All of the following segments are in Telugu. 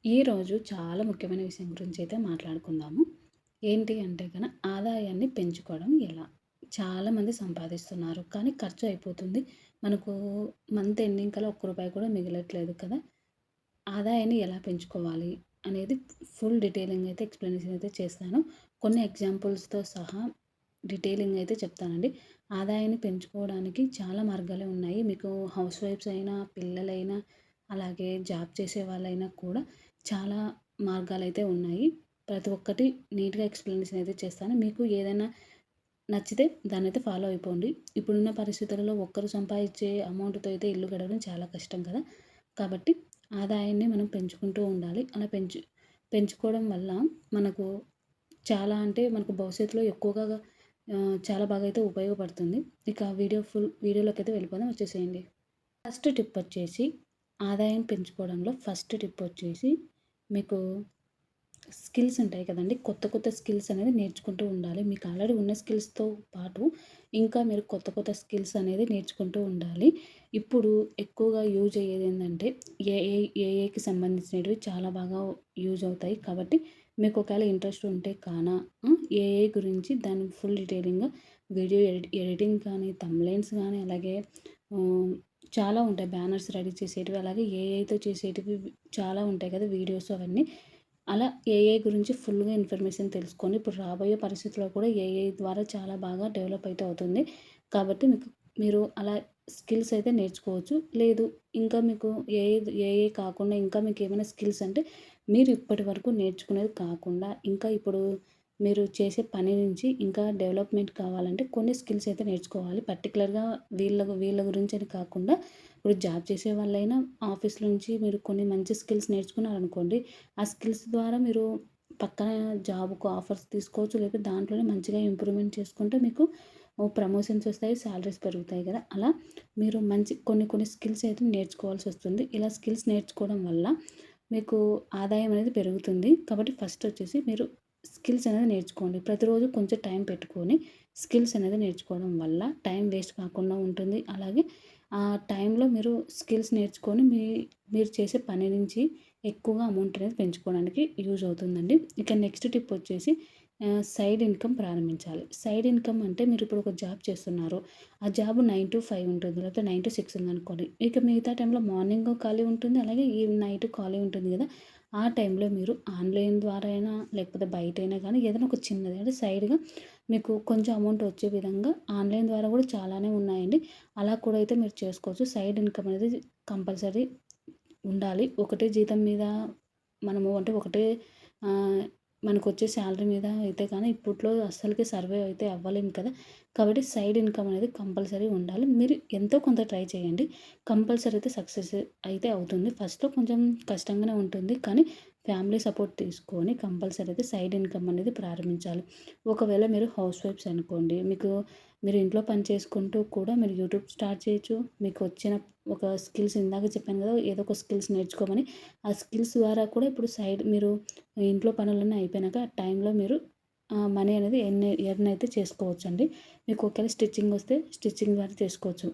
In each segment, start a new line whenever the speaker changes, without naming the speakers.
ఈరోజు చాలా ముఖ్యమైన విషయం గురించి అయితే మాట్లాడుకుందాము. ఏంటి అంటే ఆదాయాన్ని పెంచుకోవడం ఎలా? చాలామంది సంపాదిస్తున్నారు. కానీ ఖర్చు అయిపోతుంది. మనకు మంత్ ఎండింగ్ కల్లా ఒక్క రూపాయి కూడా మిగలట్లేదు కదా! ఆదాయాన్ని ఎలా పెంచుకోవాలి అనేది ఫుల్ డీటెయిలింగ్ అయితే ఎక్స్‌ప్లనేషన్ అయితే చేస్తాను. కొన్ని ఎగ్జాంపుల్స్‌తో సహా డీటెయిలింగ్ అయితే చెప్తానండి. ఆదాయాన్ని పెంచుకోవడానికి చాలా మార్గాలే ఉన్నాయి. మీకు హౌస్ వైఫ్స్ అయినా, పిల్లలైనా, అలాగే జాబ్ చేసే వాళ్ళైనా కూడా చాలా మార్గాలైతే ఉన్నాయి. ప్రతి ఒక్కటి నీట్‌గా ఎక్స్‌ప్లనేషన్ అయితే చేస్తాను. మీకు ఏదైనా నచ్చితే దాన్నైతే ఫాలో అయిపోండి. ఇప్పుడున్న పరిస్థితులలో ఒక్కరు సంపాదించే అమౌంట్‌తో అయితే ఇల్లు గడవడం చాలా కష్టం కదా! కాబట్టి ఆదాయాన్ని మనం పెంచుకుంటూ ఉండాలి. అలా పెంచుకోవడం వల్ల మనకు చాలా అంటే మనకు భవిష్యత్తులో ఎక్కువగా చాలా బాగా అయితే ఉపయోగపడుతుంది. ఇక వీడియోలోకైతే వెళ్ళిపోదాం, వచ్చేసేయండి. ఫస్ట్ టిప్ వచ్చేసి ఆదాయం పెంచుకోవడంలో ఫస్ట్ టిప్ వచ్చేసి మీకు స్కిల్స్ ఉంటాయి కదండీ! కొత్త కొత్త స్కిల్స్ అనేది నేర్చుకుంటూ ఉండాలి. మీకు ఆల్రెడీ ఉన్న స్కిల్స్‌తో పాటు ఇంకా మీరు కొత్త కొత్త స్కిల్స్ అనేది నేర్చుకుంటూ ఉండాలి. ఇప్పుడు ఎక్కువగా యూజ్ అయ్యేదేంటంటే ఏఐకి సంబంధించినటివి చాలా బాగా యూజ్ అవుతాయి. కాబట్టి మీకు ఒకవేళ ఇంట్రెస్ట్ ఉంటే ఏఐ గురించి దాని ఫుల్ డీటెయిలింగ్‌గా వీడియో ఎడిటింగ్ కానీ, థంబ్‌నెయిల్స్ గానీ, అలాగే ఆహ్, చాలా ఉంటాయి. బ్యానర్స్ రెడీ చేసేటివి, అలాగే ఏఐతో చేసేటివి చాలా ఉంటాయి కదా! వీడియోస్ అవన్నీ. అలా ఏఐ గురించి ఫుల్‌గా ఇన్ఫర్మేషన్ తెలుసుకొని, ఇప్పుడు రాబోయే పరిస్థితిలో కూడా ఏఐ ద్వారా చాలా బాగా డెవలప్ అయితే అవుతుంది. కాబట్టి మీరు అలా స్కిల్స్ అయితే నేర్చుకోవచ్చు. లేదు, ఇంకా మీకు ఏఐ కాకుండా ఇంకా మీకేమైనా స్కిల్స్ అంటే, మీరు ఇప్పటివరకు నేర్చుకునేది కాకుండా, ఇంకా ఇప్పుడు మీరు చేసే పని నుంచి ఇంకా డెవలప్‌మెంట్ కావాలంటే కొన్ని స్కిల్స్ అయితే నేర్చుకోవాలి. పర్టిక్యులర్‌గా వీళ్ళ గురించని కాకుండా, ఇప్పుడు జాబ్ చేసే వాళ్ళైనా ఆఫీస్‌లో నుంచి మీరు కొన్ని మంచి స్కిల్స్ నేర్చుకున్నారనుకోండి, ఆ స్కిల్స్ ద్వారా మీరు పక్కన జాబ్‌కు ఆఫర్స్ తీసుకోవచ్చు. లేకపోతే దాంట్లోనే మంచిగా ఇంప్రూవ్‌మెంట్ చేసుకుంటే మీకు ప్రమోషన్స్ వస్తాయి. సాలరీస్ పెరుగుతాయి కదా! అలా మీరు కొన్ని కొన్ని స్కిల్స్ అయితే నేర్చుకోవాల్సొస్తుంది. ఇలా స్కిల్స్ నేర్చుకోవడం వల్ల మీకు ఆదాయం అనేది పెరుగుతుంది. కాబట్టి ఫస్ట్ వచ్చేసి మీరు స్కిల్స్ అనేది నేర్చుకోండి. ప్రతిరోజు కొంచెం టైం పెట్టుకొని స్కిల్స్ అనేది నేర్చుకోవడం వల్ల టైం వేస్ట్ కాకుండా ఉంటుంది. అలాగే ఆ టైంలో మీరు స్కిల్స్ నేర్చుకొని మీరు చేసే పని నుంచి ఎక్కువగా అమౌంట్ అనేది పెంచుకోవడానికి యూజ్ అవుతుందండి. ఇక నెక్స్ట్ టిప్ వచ్చేసి సైడ్ ఇన్‌కమ్ ప్రారంభించాలి. సైడ్ ఇన్‌కమ్ అంటే మీరు ఇప్పుడు ఒక జాబ్ చేస్తున్నారు. ఆ జాబ్ 9-5 ఉంటుంది. లేకపోతే 9-6 ఉందనుకోండి. ఇక మిగతా టైంలో మార్నింగ్ ఖాళీ ఉంటుంది. అలాగే నైట్ ఖాళీ ఉంటుంది కదా! ఆ టైంలో మీరు ఆన్‌లైన్ ద్వారా అయినా, లేకపోతే బయటైనా కానీ ఏదైనా ఒక చిన్నది అంటే సైడ్‌గా మీకు కొంచెం అమౌంట్ వచ్చే విధంగా ఆన్‌లైన్ ద్వారా కూడా చాలానే ఉన్నాయండి. అలా కూడా అయితే మీరు చేసుకోవచ్చు. సైడ్ ఇన్‌కమ్ అనేది కంపల్సరీ ఉండాలి. ఒకటే జీతం మీద మనము అంటే ఒకటే ఆహ్, మనకొచ్చే శాలరీ మీద అయితే కానీ ఇప్పట్లో అస్సలకి సర్వైవ్ అయితే అవ్వలేము కదా! కాబట్టి సైడ్ ఇన్‌కమ్ అనేది కంపల్సరీ ఉండాలి. మీరు ఎంతో కొంత ట్రై చేయండి. కంపల్సరీ అయితే సక్సెస్ అయితే అవుతుంది. ఫస్ట్‌లో కొంచెం కష్టంగానే ఉంటుంది. కానీ ఫ్యామిలీ సపోర్ట్ తీసుకొని కంపల్సరీ అయితే సైడ్ ఇన్‌కమ్ అనేది ప్రారంభించాలి. ఒకవేళ మీరు హౌస్ వైఫ్స్ అనుకోండి. మీరు ఇంట్లో పని చేసుకుంటూ కూడా మీరు యూట్యూబ్ స్టార్ట్ చేయొచ్చు. మీకు వచ్చిన ఒక స్కిల్స్ ఇందాక చెప్పాను కదా! ఏదో ఒక స్కిల్స్ నేర్చుకోమని. ఆ స్కిల్స్ ద్వారా కూడా ఇప్పుడు మీరు ఇంట్లో పనులన్నీ అయిపోయినాక ఆ టైంలో మీరు మనీ అనేది ఎర్న్ అయితే చేసుకోవచ్చండి. మీకు ఒకవేళ స్టిచ్చింగ్ వస్తే స్టిచ్చింగ్ ద్వారా చేసుకోవచ్చు.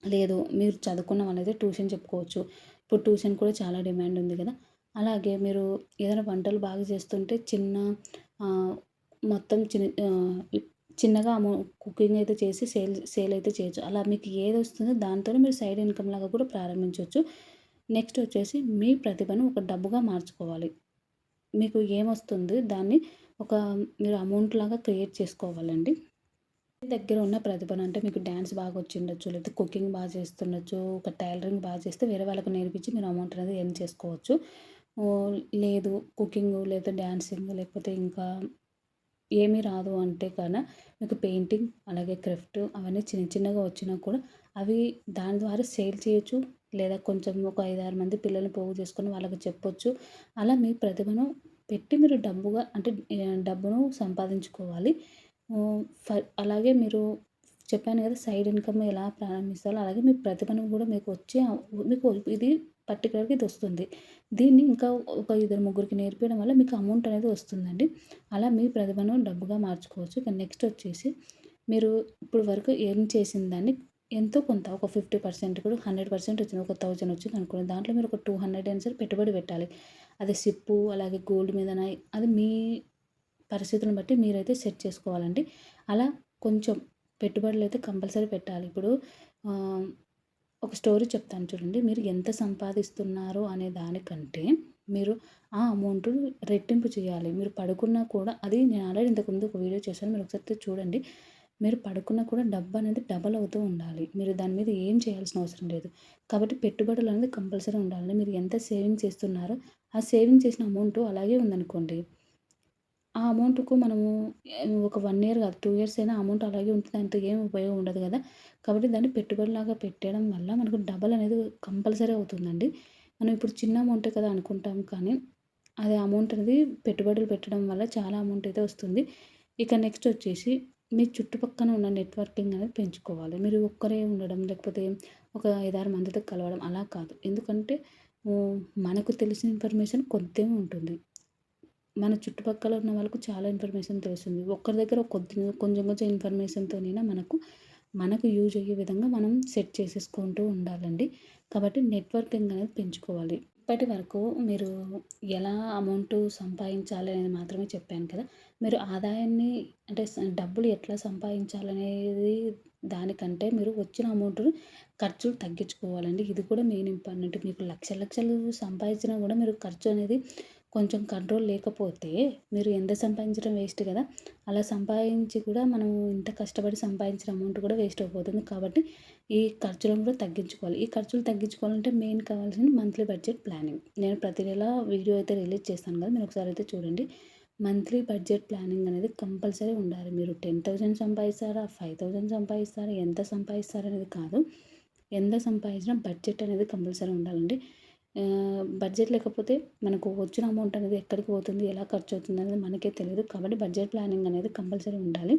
లేదు, మీరు చదువుకున్న వాళ్ళైతే ట్యూషన్ చెప్పుకోవచ్చు. ఇప్పుడు ట్యూషన్ కూడా చాలా డిమాండ్ ఉంది కదా! అలాగే మీరు ఏదైనా వంటలు బాగా చేస్తుంటే ఆహ్, మొత్తం చిన్నగా కుకింగ్ అయితే చేసి సేల్ అయితే చేయొచ్చు. అలా మీకు ఏదొస్తుందో దాంతోనే మీరు సైడ్ ఇన్‌కమ్ లాగా కూడా ప్రారంభించొచ్చు. నెక్స్ట్ వచ్చేసి మీ ప్రతిభను ఒక డబ్బుగా మార్చుకోవాలి. మీకు ఏమొస్తుంది దాన్ని ఒక మీరు అమౌంట్ లాగా క్రియేట్ చేసుకోవాలండి. మీ దగ్గర ఉన్న ప్రతిభను అంటే మీకు డాన్స్ బాగా వచ్చుండొచ్చు, లేకపోతే కుకింగ్ బాగా చేస్తుండొచ్చు, ఒక టైలరింగ్ బాగా చేస్తే వేరే వాళ్ళకి నేర్పించి మీరు అమౌంట్ అనేది ఎర్న్ చేసుకోవచ్చు. లేదు, కుకింగు లేకపోతే డాన్సింగ్ లేకపోతే ఇంకా ఏమీ రాదు అంటే మీకు పెయింటింగ్, అలాగే క్రాఫ్ట్ అవన్నీ చిన్న చిన్నగా వచ్చినా కూడా అవి దాని ద్వారా సేల్ చేయొచ్చు. లేదా కొంచెం ఒక 5, 6 మంది పిల్లల్ని పోగు చేసుకొని వాళ్ళకి చెప్పొచ్చు. అలా మీ ప్రతిభను పెట్టి మీరు డబ్బును సంపాదించుకోవాలి. హ్మ్. అలాగే చెప్పాను కదా! సైడ్ ఇన్‌కమ్ ఎలా ప్రారంభిస్తారో అలాగే మీ ప్రతిభను కూడా మీకు ఇది పర్టిక్యులర్‌గా ఇదొస్తుంది. దీన్ని ఇంకా ఒక ఇద్దరు ముగ్గురికి నేర్పియడం వల్ల మీకు అమౌంట్ అనేది వస్తుందండి. అలా మీ ప్రతిభను డబ్బుగా మార్చుకోవచ్చు. ఇక నెక్స్ట్ వచ్చేసి మీరు ఇప్పుడు వరకు ఎర్న్ చేసిన దాన్ని ఎంతో కొంత ఒక 50% కూడా 100% వచ్చింది. ఒక 1000 వచ్చిందనుకోండి. దాంట్లో మీరు ఒక 200 అయినా సరే పెట్టుబడి పెట్టాలి. అది సిప్పు అలాగే గోల్డ్ మీదనా అది మీ పరిస్థితులను బట్టి మీరైతే సెట్ చేసుకోవాలండి. అలా కొంచెం పెట్టుబడులైతే కంపల్సరీ పెట్టాలి. ఇప్పుడు ఆహ్, ఒక స్టోరీ చెప్తాను చూడండి. మీరు ఎంత సంపాదిస్తున్నారు అనే దానికంటే మీరు ఆ అమౌంట్ రెట్టింపు చేయాలి. మీరు పడుకున్నా కూడా అది నేను ఆల్రెడీ ఇంతకుముందు ఒక వీడియో చేశాను. మీరు ఒకసారి చూడండి. మీరు పడుకున్నా కూడా డబ్బనేది డబల్ అవుతూ ఉండాలి. మీరు దాని మీద ఏం చేయాల్సిన అవసరం లేదు. కాబట్టి పెట్టుబడులనేది కంపల్సరీ ఉండాలి. మీరు ఎంత సేవింగ్ చేస్తున్నారో ఆ సేవింగ్ చేసిన అమౌంట్ అలాగే ఉందనుకోండి. ఆ అమౌంట్‌కు మనము ఒక 1 ఇయర్ కాదు 2 ఇయర్స్ అయినా అమౌంట్ అలాగే ఉంటుంది. అంత ఏం ఉపయోగం ఉండదు గదా! కాబట్టి దాన్ని పెట్టుబడిలాగా పెట్టడం వల్ల మనకు డబల్ అనేది కంపల్సరీ అవుతుందండి. మనం ఇప్పుడు చిన్న అమౌంటే కదా అనుకుంటాం కానీ, అది అమౌంట్ అనేది పెట్టుబడులు పెట్టడం వల్ల చాలా అమౌంట్ అయితే వస్తుంది. ఇక నెక్స్ట్ వచ్చేసి మీ చుట్టుపక్కన ఉన్న నెట్వర్కింగ్ అనేది పెంచుకోవాలి. మీరు ఒక్కరే ఉండడం లేకపోతే ఒక 5, 6 మందితో కలవడం అలా కాదు. ఎందుకంటే హ్మ్, మనకు తెలిసిన ఇన్ఫర్మేషన్ కొద్దే ఉంటుంది. మన చుట్టుపక్కల ఉన్న వాళ్ళకు చాలా ఇన్ఫర్మేషన్ తెలుస్తుంది. ఒక్కరి దగ్గర కొంచెం కొంచెం ఇన్ఫర్మేషన్‌తోనైనా మనకు యూజ్ అయ్యే విధంగా మనం సెట్ చేసేసుకుంటూ ఉండాలండి. కాబట్టి నెట్వర్కింగ్ అనేది పెంచుకోవాలి. ఇప్పటి వరకు మీరు ఎలా అమౌంట్ సంపాదించాలి అనేది మాత్రమే చెప్పాను కదా! మీరు ఆదాయాన్ని అంటే డబ్బులు ఎట్లా సంపాదించాలనేది దానికంటే మీరు వచ్చిన అమౌంట్‌ను ఖర్చులు తగ్గించుకోవాలండి. ఇది కూడా మెయిన్ ఇంపార్టెంట్. మీకు లక్షలు లక్షలు సంపాదించినా కూడా మీరు ఖర్చు అనేది కొంచెం కంట్రోల్ లేకపోతే మీరు ఎంత సంపాదించడం వేస్ట్ కదా! అలా సంపాదించి కూడా మనం ఇంత కష్టపడి సంపాదించిన అమౌంట్ కూడా వేస్ట్ అయిపోతుంది. కాబట్టి ఈ ఖర్చులను కూడా తగ్గించుకోవాలి. ఈ ఖర్చులు తగ్గించుకోవాలంటే మెయిన్ కావాల్సింది మంత్లీ బడ్జెట్ ప్లానింగ్. నేను ప్రతి నెల వీడియో అయితే రిలీజ్ చేస్తాను కదా! మీరు ఒకసారి అయితే చూడండి. మంత్లీ బడ్జెట్ ప్లానింగ్ అనేది కంపల్సరీ ఉండాలి. మీరు 10,000 సంపాదిస్తారా? 5,000 సంపాదిస్తారా? ఎంత సంపాదిస్తారనేది కాదు. ఎంత సంపాదించినా బడ్జెట్ అనేది కంపల్సరీ ఉండాలండి. బడ్జెట్ లేకపోతే మనకు వచ్చిన అమౌంట్ అనేది ఎక్కడికి పోతుంది, ఎలా ఖర్చు అవుతుంది అనేది మనకే తెలీదు. కాబట్టి బడ్జెట్ ప్లానింగ్ అనేది కంపల్సరీ ఉండాలి.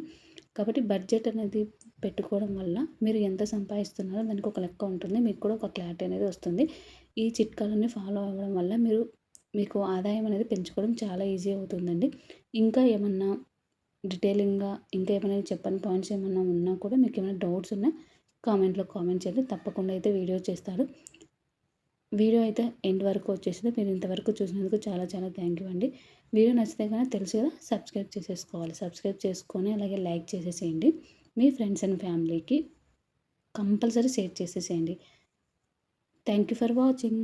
కాబట్టి బడ్జెట్ అనేది పెట్టుకోవడం వల్ల మీరు ఎంత సంపాదిస్తున్నారో దానికి ఒక లెక్క ఉంటుంది. మీకు కూడా ఒక క్లారిటీ అనేది వస్తుంది. ఈ చిట్కాలన్నీ ఫాలో అవ్వడం వల్ల మీకు ఆదాయం అనేది పెంచుకోవడం చాలా ఈజీ అవుతుందండి. ఇంకా ఏమన్నా డీటెయిలింగ్‌గా ఇంకా ఏమైనా చెప్పని పాయింట్స్ ఏమన్నా ఉన్నా కూడా మీకేమైనా డౌట్స్ ఉన్నా కామెంట్‌లో కామెంట్ చేయండి. తప్పకుండా అయితే వీడియో చేస్తాను. వీడియో అయితే ఎండ్ వరకు వచ్చేసింది. మీరు ఇంతవరకు చూసినందుకు చాలా చాలా థ్యాంక్ యూ అండి. వీడియో నచ్చితే గనక తెలుసు కదా! సబ్స్క్రైబ్ చేసేసుకోవాలి. సబ్స్క్రైబ్ చేసుకొని అలాగే లైక్ చేసేసేయండి. మీ ఫ్రెండ్స్ అండ్ ఫ్యామిలీకి కంపల్సరీ షేర్ చేసేసేయండి. Thank you for watching.